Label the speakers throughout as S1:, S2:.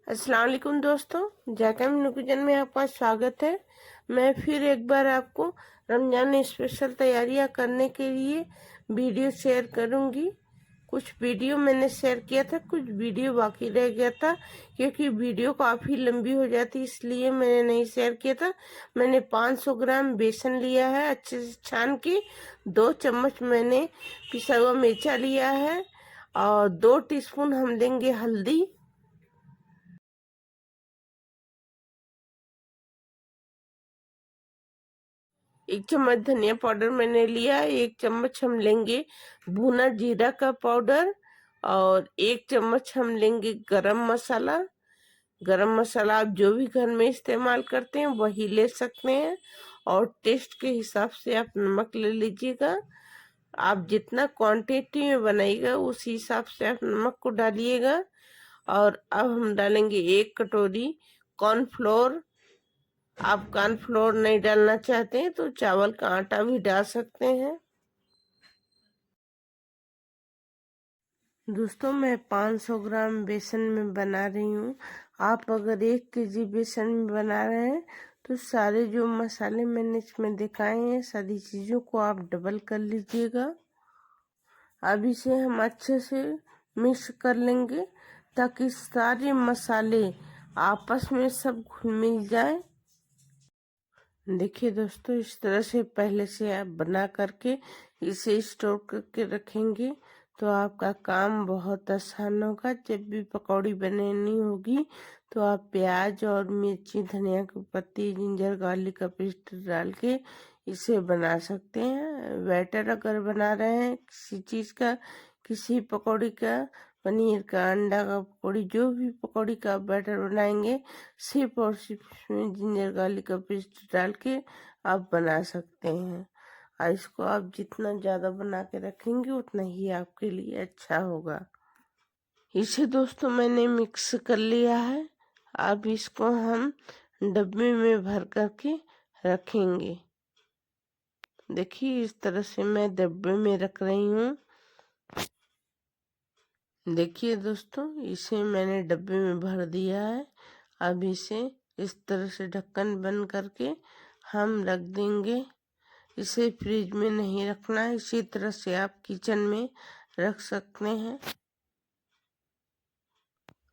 S1: अस्सलाम वालेकुम दोस्तों, जायका मेनू किचन में आपका स्वागत है। मैं फिर एक बार आपको रमजान स्पेशल तैयारियां करने के लिए वीडियो शेयर करूंगी। कुछ वीडियो मैंने शेयर किया था, कुछ वीडियो बाकी रह गया था क्योंकि वीडियो काफ़ी लंबी हो जाती, इसलिए मैंने नहीं शेयर किया था। मैंने 500 ग्राम बेसन लिया है अच्छे से छान के। 2 चम्मच मैंने पिसा हुआ मिर्चा लिया है और 2 टीस्पून हम देंगे हल्दी। 1 चम्मच धनिया पाउडर मैंने लिया। 1 चम्मच हम लेंगे भुना जीरा का पाउडर और 1 चम्मच हम लेंगे गरम मसाला। गरम मसाला आप जो भी घर में इस्तेमाल करते हैं वही ले सकते हैं और टेस्ट के हिसाब से आप नमक ले लीजिएगा। आप जितना क्वांटिटी में बनाइएगा उस हिसाब से आप नमक को डालिएगा। और अब हम डालेंगे 1 कटोरी कॉर्नफ्लोर। आप कॉर्नफ्लोर नहीं डालना चाहते हैं तो चावल का आटा भी डाल सकते हैं। दोस्तों, मैं 500 ग्राम बेसन में बना रही हूँ। आप अगर 1 केजी बेसन में बना रहे हैं तो सारे जो मसाले मैंने इसमें दिखाए हैं सारी चीज़ों को आप डबल कर लीजिएगा। अब इसे हम अच्छे से मिक्स कर लेंगे ताकि सारे मसाले आपस में सब घुल मिल जाए। देखिए दोस्तों, इस तरह से पहले से आप बना करके इसे स्टोर करके रखेंगे तो आपका काम बहुत आसान होगा। जब भी पकौड़ी बनानी होगी तो आप प्याज और मिर्ची, धनिया की पत्ती, जिंजर गार्लिक का पेस्ट डाल के इसे बना सकते हैं। बैटर अगर बना रहे हैं किसी चीज़ का, किसी पकौड़ी का, पनीर का, अंडा का पकौड़ी, जो भी पकौड़ी का आप बैटर बनाएंगे सिर्फ और सिर्फ इसमें जिंजर गार्लिक का पेस्ट डाल के आप बना सकते हैं। और इसको आप जितना ज़्यादा बना के रखेंगे उतना ही आपके लिए अच्छा होगा। इसे दोस्तों मैंने मिक्स कर लिया है। अब इसको हम डब्बे में भर करके रखेंगे। देखिए, इस तरह से मैं डब्बे में रख रही हूँ। देखिए दोस्तों, इसे मैंने डब्बे में भर दिया है। अब इसे इस तरह से ढक्कन बंद करके हम रख देंगे। इसे फ्रिज में नहीं रखना है, इसी तरह से आप किचन में रख सकते हैं।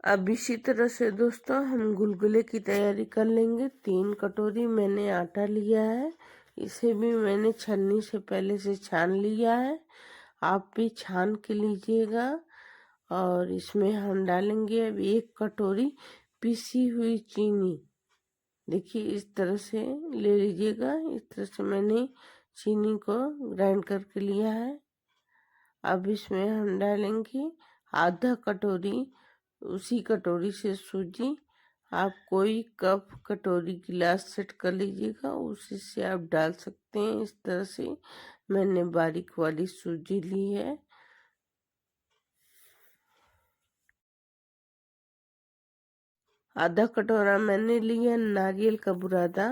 S1: अब इसी तरह से दोस्तों हम गुलगुले की तैयारी कर लेंगे। 3 कटोरी मैंने आटा लिया है, इसे भी मैंने छन्नी से पहले से छान लिया है। आप भी छान के लीजिएगा। और इसमें हम डालेंगे अब 1 कटोरी पिसी हुई चीनी। देखिए, इस तरह से ले लीजिएगा। इस तरह से मैंने चीनी को ग्राइंड करके लिया है। अब इसमें हम डालेंगे आधा कटोरी उसी कटोरी से सूजी। आप कोई कप, कटोरी, गिलास सेट कर लीजिएगा, उसी से आप डाल सकते हैं। इस तरह से मैंने बारीक वाली सूजी ली है। आधा कटोरा मैंने लिया नारियल का बुरादा,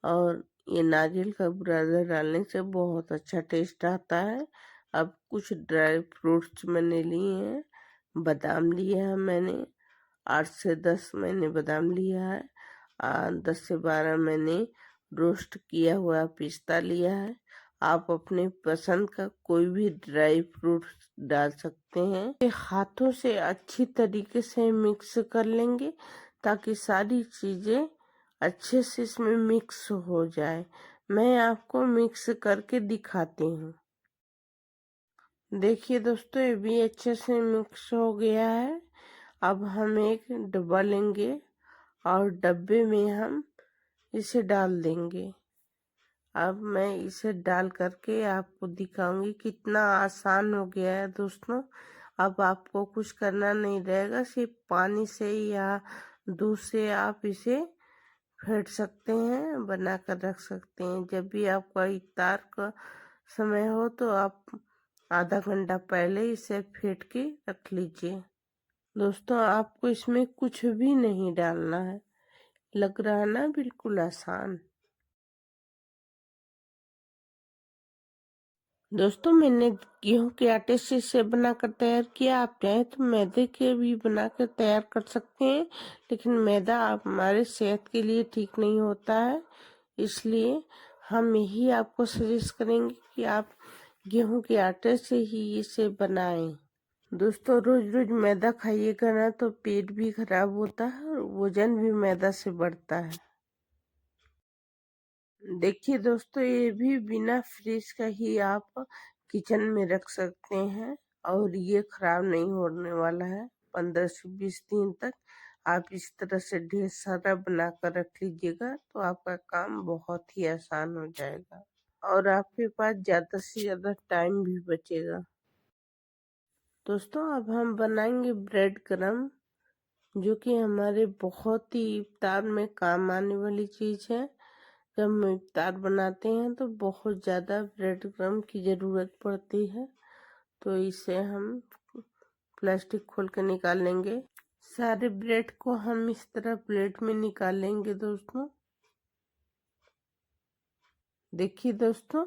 S1: और ये नारियल का बुरादा डालने से बहुत अच्छा टेस्ट आता है। अब कुछ ड्राई फ्रूट्स मैंने लिए हैं। बादाम लिया है मैंने 8 से 10 मैंने बादाम लिया है। 10 से 12 मैंने रोस्ट किया हुआ पिस्ता लिया है। आप अपने पसंद का कोई भी ड्राई फ्रूट डाल सकते हैं। ये हाथों से अच्छी तरीके से मिक्स कर लेंगे ताकि सारी चीजें अच्छे से इसमें मिक्स हो जाए। मैं आपको मिक्स करके दिखाती हूँ। देखिए दोस्तों, ये भी अच्छे से मिक्स हो गया है। अब हम एक डब्बा लेंगे और डब्बे में हम इसे डाल देंगे। अब मैं इसे डाल करके आपको दिखाऊंगी। कितना आसान हो गया है दोस्तों। अब आपको कुछ करना नहीं रहेगा, सिर्फ पानी से या दूध से आप इसे फेंट सकते हैं, बना कर रख सकते हैं। जब भी आपका इफ्तार का समय हो तो आप आधा घंटा पहले इसे फेंट के रख लीजिए। दोस्तों, आपको इसमें कुछ भी नहीं डालना है। लग रहा है ना बिल्कुल आसान। दोस्तों मैंने गेहूं के आटे से इसे बनाकर तैयार किया। आप चाहें तो मैदे के भी बनाकर तैयार कर सकते हैं, लेकिन मैदा हमारे सेहत के लिए ठीक नहीं होता है, इसलिए हम यही आपको सजेस्ट करेंगे कि आप गेहूं के आटे से ही इसे बनाएं। दोस्तों रोज रोज मैदा खाइएगा ना तो पेट भी खराब होता है और वजन भी मैदा से बढ़ता है। देखिए दोस्तों, ये भी बिना फ्रीज का ही आप किचन में रख सकते हैं और ये खराब नहीं होने वाला है। 15 से 20 दिन तक आप इस तरह से ढेर सारा बना कर रख लीजिएगा तो आपका काम बहुत ही आसान हो जाएगा और आपके पास ज्यादा से ज्यादा टाइम भी बचेगा। दोस्तों अब हम बनाएंगे ब्रेड क्रम, जो कि हमारे बहुत ही इफ्तार में काम आने वाली चीज है। जब हम इफ्तार बनाते हैं तो बहुत ज़्यादा ब्रेड क्रम्ब की ज़रूरत पड़ती है, तो इसे हम प्लास्टिक खोल के निकाल लेंगे। सारे ब्रेड को हम इस तरह प्लेट में निकाल लेंगे। दोस्तों देखिए दोस्तों,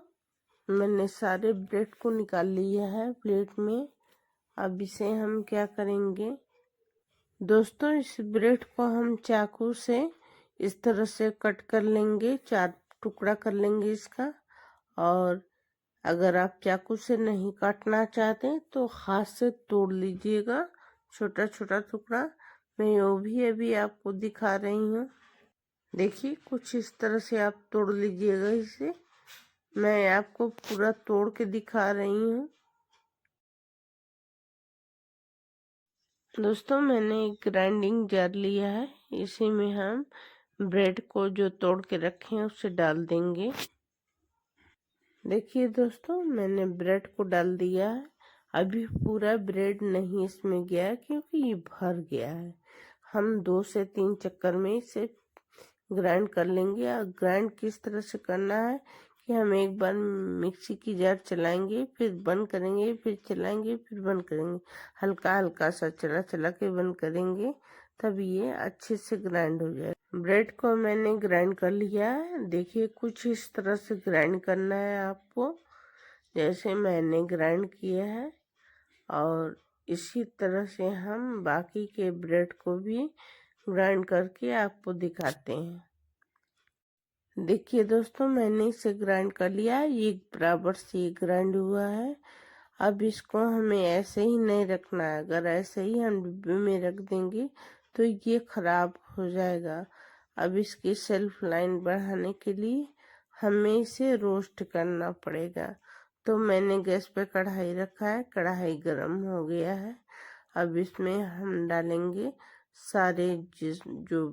S1: मैंने सारे ब्रेड को निकाल लिया है प्लेट में। अब इसे हम क्या करेंगे दोस्तों, इस ब्रेड को हम चाकू से इस तरह से कट कर लेंगे, 4 टुकड़ा कर लेंगे इसका। और अगर आप चाकू से नहीं काटना चाहते तो हाथ से तोड़ लीजिएगा छोटा छोटा टुकड़ा। मैं वो भी अभी आपको दिखा रही हूँ। देखिए कुछ इस तरह से आप तोड़ लीजिएगा इसे। मैं आपको पूरा तोड़ के दिखा रही हूँ। दोस्तों मैंने एक ग्राइंडिंग जार लिया है, इसी में हम ब्रेड को जो तोड़ के रखे हैं उसे डाल देंगे। देखिए दोस्तों, मैंने ब्रेड को डाल दिया है। अभी पूरा ब्रेड नहीं इसमें गया है क्योंकि ये भर गया है। हम 2 से 3 चक्कर में इसे ग्राइंड कर लेंगे। और ग्राइंड किस तरह से करना है कि हम एक बार मिक्सी की जार चलाएंगे, फिर बंद करेंगे, फिर चलाएंगे, फिर बंद करेंगे। हल्का हल्का सा चला चला के बंद करेंगे, तब ये अच्छे से ग्राइंड हो जाए। ब्रेड को मैंने ग्राइंड कर लिया है। देखिए कुछ इस तरह से ग्राइंड करना है आपको, जैसे मैंने ग्राइंड किया है। और इसी तरह से हम बाकी के ब्रेड को भी ग्राइंड करके आपको दिखाते हैं। देखिए दोस्तों, मैंने इसे ग्राइंड कर लिया है, ये बराबर से ग्राइंड हुआ है। अब इसको हमें ऐसे ही नहीं रखना है। अगर ऐसे ही हम डिब्बे में रख देंगे तो ये खराब हो जाएगा। अब इसकी सेल्फ लाइन बढ़ाने के लिए हमें इसे रोस्ट करना पड़ेगा। तो मैंने गैस पे कढ़ाई रखा है, कढ़ाई गरम हो गया है। अब इसमें हम डालेंगे सारे जो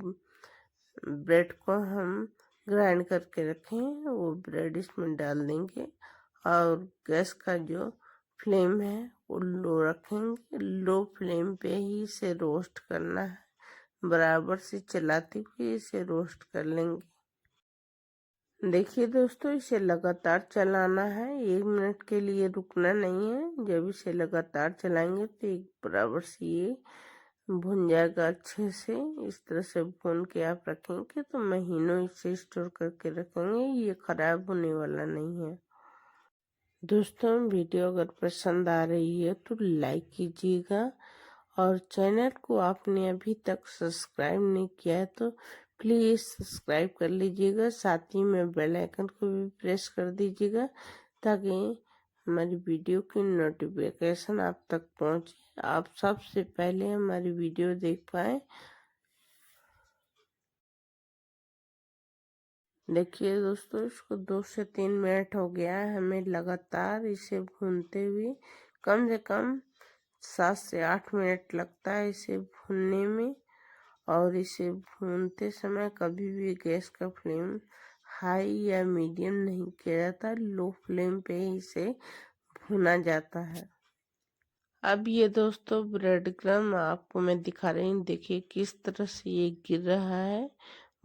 S1: ब्रेड को हम ग्राइंड करके रखे हैं वो ब्रेड इसमें डाल देंगे। और गैस का जो फ्लेम है वो लो रखेंगे। लो फ्लेम पे ही इसे रोस्ट करना है, बराबर से चलाते हुए इसे रोस्ट कर लेंगे। देखिए दोस्तों, इसे लगातार चलाना है, 1 मिनट के लिए रुकना नहीं है। जब इसे लगातार चलाएंगे तो एक बराबर से ये भुन जाएगा अच्छे से। इस तरह से भून के आप रखेंगे तो महीनों इसे स्टोर करके रखेंगे, ये खराब होने वाला नहीं है। दोस्तों वीडियो अगर पसंद आ रही है तो लाइक कीजिएगा और चैनल को आपने अभी तक सब्सक्राइब नहीं किया है तो प्लीज़ सब्सक्राइब कर लीजिएगा। साथ ही में बेल आइकन को भी प्रेस कर दीजिएगा ताकि हमारी वीडियो की नोटिफिकेशन आप तक पहुंचे, आप सबसे पहले हमारी वीडियो देख पाए। देखिए दोस्तों, इसको 2 से 3 मिनट हो गया है। हमें लगातार इसे भूनते हुए कम से कम 7 से 8 मिनट लगता है इसे भूनने में। और इसे भूनते समय कभी भी गैस का फ्लेम हाई या मीडियम नहीं किया जाता, लो फ्लेम पे ही इसे भुना जाता है। अब ये दोस्तों ब्रेड क्रम आपको मैं दिखा रही हूँ। देखिए किस तरह से ये गिर रहा है।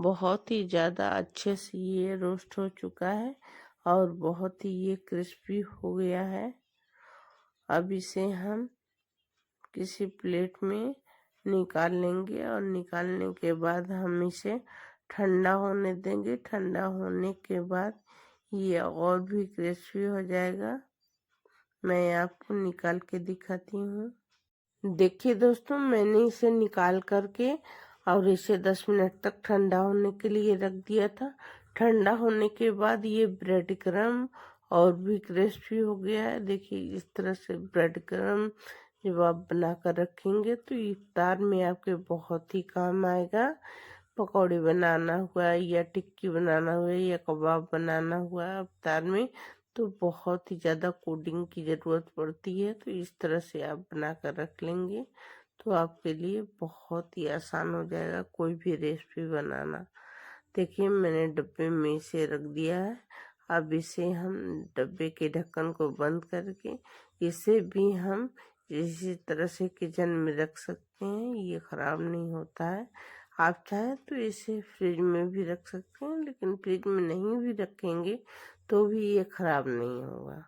S1: बहुत ही ज़्यादा अच्छे से ये रोस्ट हो चुका है और बहुत ही ये क्रिस्पी हो गया है। अब इसे हम किसी प्लेट में निकाल लेंगे और निकालने के बाद हम इसे ठंडा होने देंगे। ठंडा होने के बाद ये और भी क्रिस्पी हो जाएगा। मैं आपको निकाल के दिखाती हूँ। देखिए दोस्तों, मैंने इसे निकाल करके और इसे 10 मिनट तक ठंडा होने के लिए रख दिया था। ठंडा होने के बाद ये ब्रेड क्रम और भी क्रिस्पी हो गया है। देखिए इस तरह से ब्रेड क्रम जब आप बना कर रखेंगे तो इफ्तार में आपके बहुत ही काम आएगा। पकौड़ी बनाना हुआ या टिक्की बनाना हुआ या कबाब बनाना हुआ इफ्तार में, तो बहुत ही ज़्यादा कोडिंग की ज़रूरत पड़ती है। तो इस तरह से आप बना कर रख लेंगे तो आपके लिए बहुत ही आसान हो जाएगा कोई भी रेसिपी बनाना। देखिए मैंने डब्बे में इसे रख दिया है। अब इसे हम डब्बे के ढक्कन को बंद करके इसे भी हम इसी तरह से किचन में रख सकते हैं, ये खराब नहीं होता है। आप चाहें तो इसे फ्रिज में भी रख सकते हैं, लेकिन फ्रिज में नहीं भी रखेंगे तो भी ये खराब नहीं होगा।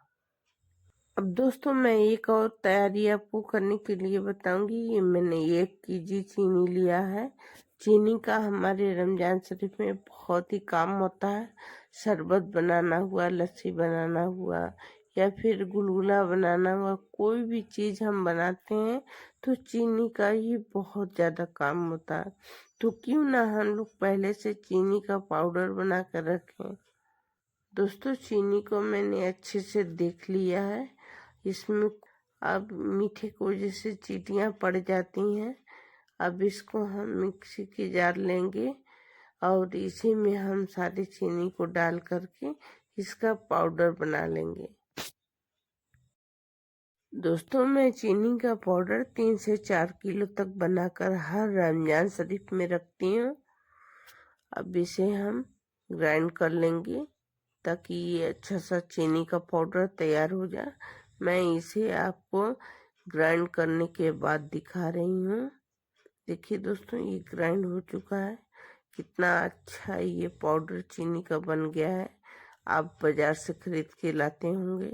S1: अब दोस्तों मैं एक और तैयारी आपको करने के लिए बताऊंगी। ये मैंने 1 केजी चीनी लिया है। चीनी का हमारे रमजान शरीफ में बहुत ही काम होता है। शरबत बनाना हुआ, लस्सी बनाना हुआ या फिर गुलगुला बनाना हुआ, कोई भी चीज़ हम बनाते हैं तो चीनी का ही बहुत ज़्यादा काम होता है। तो क्यों ना हम लोग पहले से चीनी का पाउडर बना कर रखें। दोस्तों चीनी को मैंने अच्छे से देख लिया है। इसमें अब मीठे को जैसे चींटियाँ पड़ जाती हैं। अब इसको हम मिक्सी की जार लेंगे और इसी में हम सारी चीनी को डाल करके इसका पाउडर बना लेंगे। दोस्तों मैं चीनी का पाउडर 3 से 4 किलो तक बनाकर हर रमजान शरीफ में रखती हूँ। अब इसे हम ग्राइंड कर लेंगे ताकि ये अच्छा सा चीनी का पाउडर तैयार हो जाए। मैं इसे आपको ग्राइंड करने के बाद दिखा रही हूँ। देखिए दोस्तों ये ग्राइंड हो चुका है। कितना अच्छा ये पाउडर चीनी का बन गया है। आप बाजार से खरीद के लाते होंगे,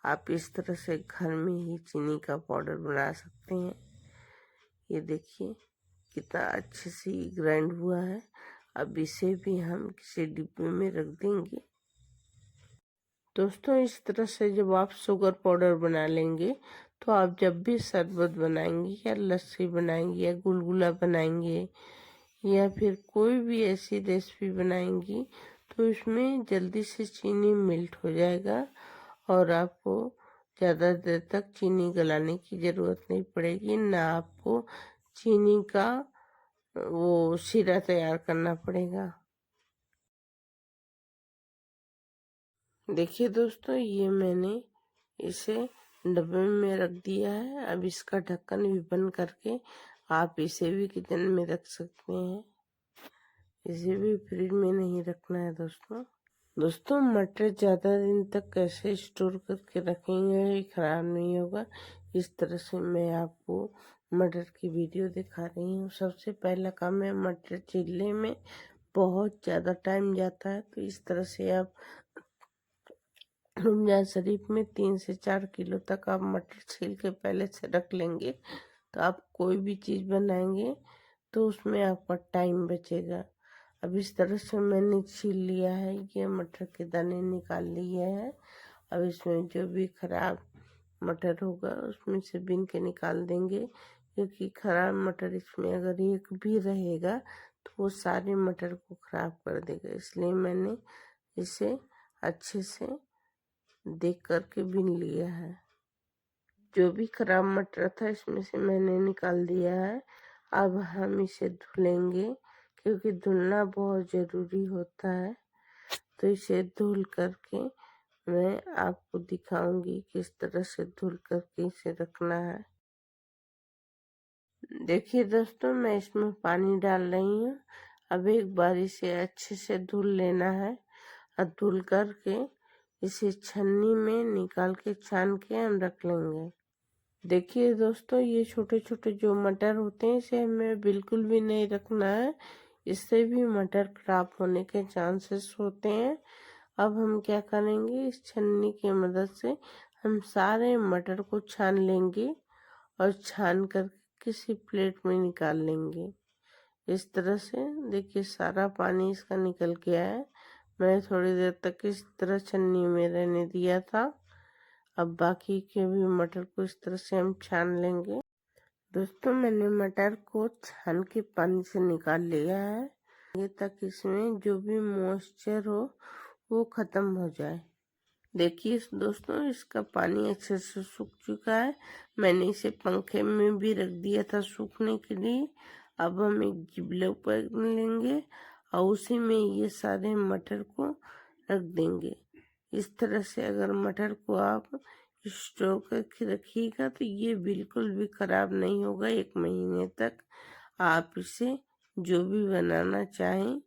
S1: आप इस तरह से घर में ही चीनी का पाउडर बना सकते हैं। ये देखिए कितना अच्छे से ग्राइंड हुआ है। अब इसे भी हम किसी डिब्बे में रख देंगे। दोस्तों इस तरह से जब आप शुगर पाउडर बना लेंगे तो आप जब भी शरबत बनाएंगे या लस्सी बनाएंगे या गुलगुला बनाएंगे या फिर कोई भी ऐसी रेसिपी बनाएंगी तो इसमें जल्दी से चीनी मेल्ट हो जाएगा और आपको ज़्यादा देर तक चीनी गलाने की ज़रूरत नहीं पड़ेगी, ना आपको चीनी का वो शीरा तैयार करना पड़ेगा। देखिए दोस्तों ये मैंने इसे डब्बे में रख दिया है। अब इसका ढक्कन भी बंद करके आप इसे भी किचन में रख सकते हैं। इसे भी फ्रिज में नहीं रखना है दोस्तों मटर ज़्यादा दिन तक कैसे स्टोर करके रखेंगे ये खराब नहीं होगा। इस तरह से मैं आपको मटर की वीडियो दिखा रही हूँ। सबसे पहला काम है मटर छीलने में बहुत ज़्यादा टाइम जाता है, तो इस तरह से आप रमजान शरीफ में 3 से 4 किलो तक आप मटर छील के पहले से रख लेंगे तो आप कोई भी चीज़ बनाएंगे तो उसमें आपका टाइम बचेगा। अब इस तरह से मैंने छील लिया है, ये मटर के दाने निकाल लिए हैं। अब इसमें जो भी खराब मटर होगा उसमें से बीन के निकाल देंगे, क्योंकि खराब मटर इसमें अगर एक भी रहेगा तो वो सारे मटर को खराब कर देगा। इसलिए मैंने इसे अच्छे से देख करके बीन लिया है। जो भी खराब मटर था इसमें से मैंने निकाल दिया है। अब हम इसे धुलेंगे क्योंकि धुलना बहुत ज़रूरी होता है। तो इसे धुल करके मैं आपको दिखाऊंगी किस तरह से धुल करके इसे रखना है। देखिए दोस्तों मैं इसमें पानी डाल रही हूँ। अब एक बार इसे अच्छे से धुल लेना है और धुल करके इसे छन्नी में निकाल के छान के हम रख लेंगे। देखिए दोस्तों ये छोटे छोटे जो मटर होते हैं इसे हमें बिल्कुल भी नहीं रखना है, इससे भी मटर खराब होने के चांसेस होते हैं। अब हम क्या करेंगे, इस छन्नी की मदद से हम सारे मटर को छान लेंगे और छान कर किसी प्लेट में निकाल लेंगे। इस तरह से देखिए सारा पानी इसका निकल गया है। मैंने थोड़ी देर तक इस तरह छन्नी में रहने दिया था। अब बाकी के भी मटर को इस तरह से हम छान लेंगे। दोस्तों मैंने मटर को छान के पानी से निकाल लिया है, ये तक इसमें जो भी मॉइस्चर हो वो खत्म हो जाए। देखिए दोस्तों इसका पानी अच्छे से सूख चुका है, मैंने इसे पंखे में भी रख दिया था सूखने के लिए। अब हम एक जिबले पर लेंगे और उसी में ये सारे मटर को रख देंगे। इस तरह से अगर मटर को आप स्टोर करके रखिएगा तो ये बिल्कुल भी खराब नहीं होगा। 1 महीने तक आप इसे जो भी बनाना चाहें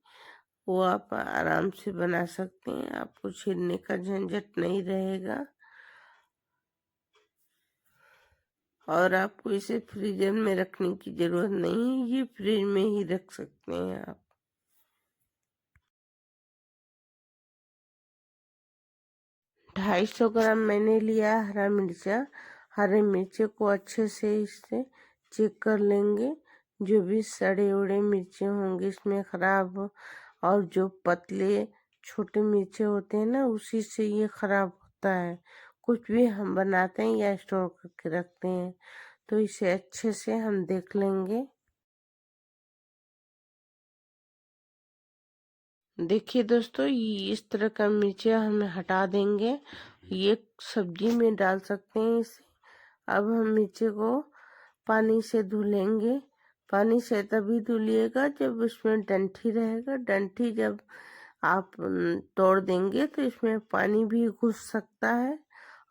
S1: वो आप आराम से बना सकते हैं, आपको छीलने का झंझट नहीं रहेगा और आपको इसे फ्रीजर में रखने की जरूरत नहीं है, ये फ्रिज में ही रख सकते हैं आप। ढाई सौ ग्राम मैंने लिया हरा मिर्चा। हरे मिर्चे को अच्छे से इससे चेक कर लेंगे, जो भी सड़े उड़े मिर्चे होंगे इसमें खराब और जो पतले छोटे मिर्चे होते हैं ना उसी से ये खराब होता है। कुछ भी हम बनाते हैं या स्टोर करके रखते हैं तो इसे अच्छे से हम देख लेंगे। देखिए दोस्तों ये इस तरह का मिर्ची हम हटा देंगे, ये सब्जी में डाल सकते हैं इसे। अब हम मिर्ची को पानी से धुलेंगे। पानी से तभी धुलिएगा जब उसमें डंठी रहेगा। डंठी जब आप तोड़ देंगे तो इसमें पानी भी घुस सकता है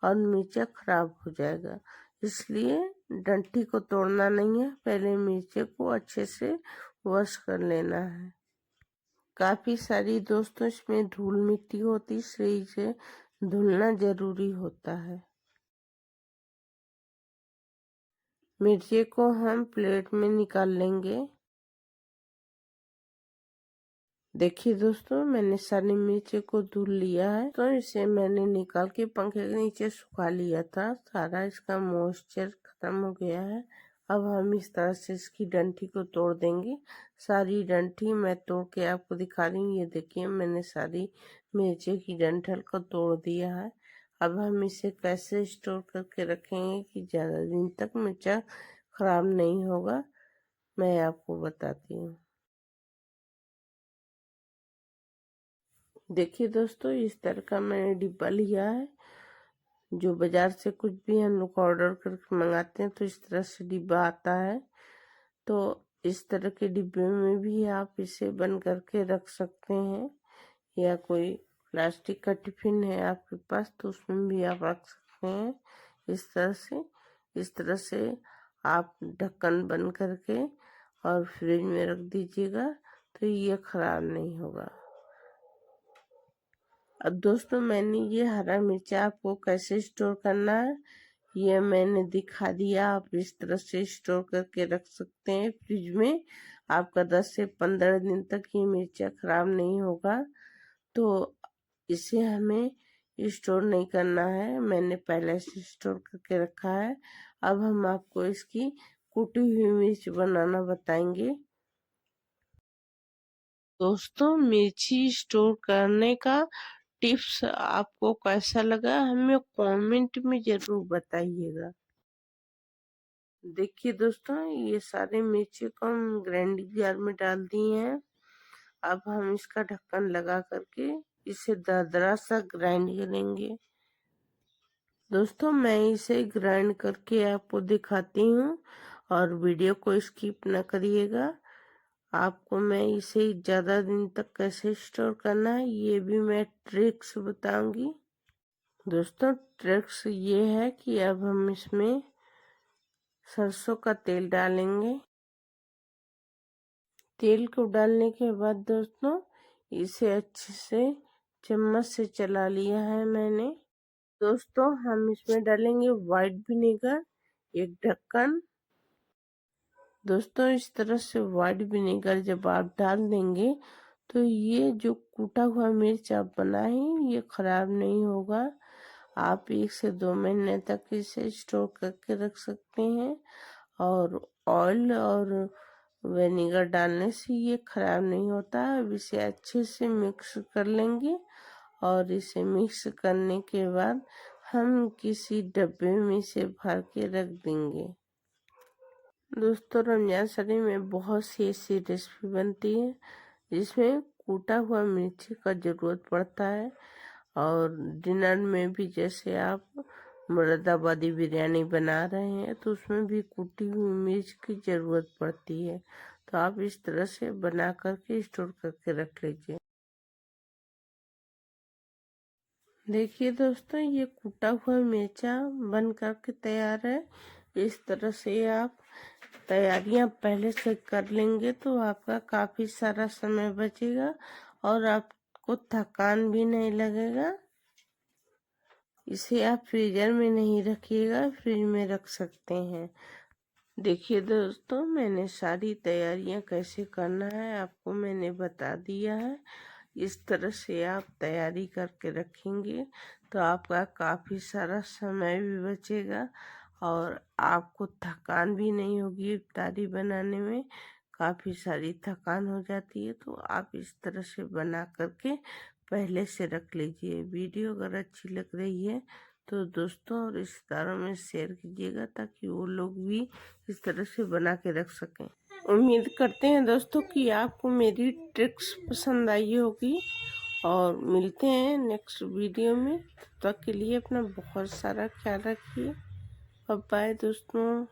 S1: और मिर्चा खराब हो जाएगा, इसलिए डंठी को तोड़ना नहीं है, पहले मिर्चे को अच्छे से वॉश कर लेना है। काफी सारी दोस्तों इसमें धूल मिट्टी होती, इसलिए इसे धुलना जरूरी होता है। मिर्ची को हम प्लेट में निकाल लेंगे। देखिए दोस्तों मैंने सारी मिर्ची को धुल लिया है, तो इसे मैंने निकाल के पंखे के नीचे सुखा लिया था, सारा इसका मॉइस्चर खत्म हो गया है। अब हम इस तरह से इसकी डंठी को तोड़ देंगे। सारी डंठी मैं तोड़ के आपको दिखा रही हूँ, ये देखिए मैंने सारी मिर्ची की डंठल को तोड़ दिया है। अब हम इसे कैसे स्टोर करके रखेंगे कि ज़्यादा दिन तक मिर्चा खराब नहीं होगा, मैं आपको बताती हूँ। देखिए दोस्तों इस तरह का मैंने डिब्बा लिया है, जो बाजार से कुछ भी हम लोग ऑर्डर करके मंगाते हैं तो इस तरह से डिब्बा आता है। तो इस तरह के डिब्बे में भी आप इसे बंद करके रख सकते हैं, या कोई प्लास्टिक का टिफिन है आपके पास तो उसमें भी आप रख सकते हैं। इस तरह से आप ढक्कन बंद करके और फ्रिज में रख दीजिएगा तो ये खराब नहीं होगा। अब दोस्तों मैंने ये हरा मिर्चा आपको कैसे स्टोर करना है ये मैंने दिखा दिया। आप इस तरह से स्टोर करके रख सकते हैं फ्रिज में, आपका 10 से 15 दिन तक ये मिर्चा खराब नहीं होगा। तो इसे हमें स्टोर नहीं करना है, मैंने पहले से स्टोर करके रखा है। अब हम आपको इसकी कुटी हुई मिर्च बनाना बताएंगे। दोस्तों मिर्ची स्टोर करने का टिप्स आपको कैसा लगा हमें कमेंट में जरूर बताइएगा। देखिए दोस्तों ये सारे मिर्ची को हम ग्राइंडिंग जार में डाल दिए हैं। अब हम इसका ढक्कन लगा करके इसे दरदरा सा ग्राइंड करेंगे। दोस्तों मैं इसे ग्राइंड करके आपको दिखाती हूँ और वीडियो को स्किप न करिएगा। आपको मैं इसे ज़्यादा दिन तक कैसे स्टोर करना है ये भी मैं ट्रिक्स बताऊंगी। दोस्तों ट्रिक्स ये है कि अब हम इसमें सरसों का तेल डालेंगे। तेल को डालने के बाद दोस्तों इसे अच्छे से चम्मच से चला लिया है मैंने। दोस्तों हम इसमें डालेंगे व्हाइट विनेगर, एक ढक्कन। दोस्तों इस तरह से व्हाइट विनेगर जब आप डाल देंगे तो ये जो कूटा हुआ मिर्च आप बनाए ये खराब नहीं होगा। आप 1 से 2 महीने तक इसे स्टोर करके रख सकते हैं और ऑयल और विनेगर डालने से ये खराब नहीं होता है। अब इसे अच्छे से मिक्स कर लेंगे और इसे मिक्स करने के बाद हम किसी डब्बे में इसे भर के रख देंगे। दोस्तों, रमजान शरीफ में बहुत सी ऐसी रेसिपी बनती है जिसमें कूटा हुआ मिर्ची का ज़रूरत पड़ता है, और डिनर में भी जैसे आप मुरादाबादी बिरयानी बना रहे हैं तो उसमें भी कूटी हुई मिर्च की ज़रूरत पड़ती है। तो आप इस तरह से बना करके स्टोर करके रख लीजिए। देखिए दोस्तों, ये कूटा हुआ मिर्चा बन करके तैयार है। इस तरह से आप तैयारियां पहले से कर लेंगे तो आपका काफ़ी सारा समय बचेगा और आपको थकान भी नहीं लगेगा। इसे आप फ्रीजर में नहीं रखिएगा, फ्रिज में रख सकते हैं। देखिए दोस्तों, मैंने सारी तैयारियां कैसे करना है आपको मैंने बता दिया है। इस तरह से आप तैयारी करके रखेंगे तो आपका काफ़ी सारा समय भी बचेगा और आपको थकान भी नहीं होगी। इफ्तारी बनाने में काफ़ी सारी थकान हो जाती है, तो आप इस तरह से बना करके पहले से रख लीजिए। वीडियो अगर अच्छी लग रही है तो दोस्तों और रिश्तेदारों में शेयर कीजिएगा ताकि वो लोग भी इस तरह से बना के रख सकें। उम्मीद करते हैं दोस्तों कि आपको मेरी ट्रिक्स पसंद आई होगी, और मिलते हैं नेक्स्ट वीडियो में। तब तक के लिए अपना बहुत सारा ख्याल रखिए। बाय दोस्तों।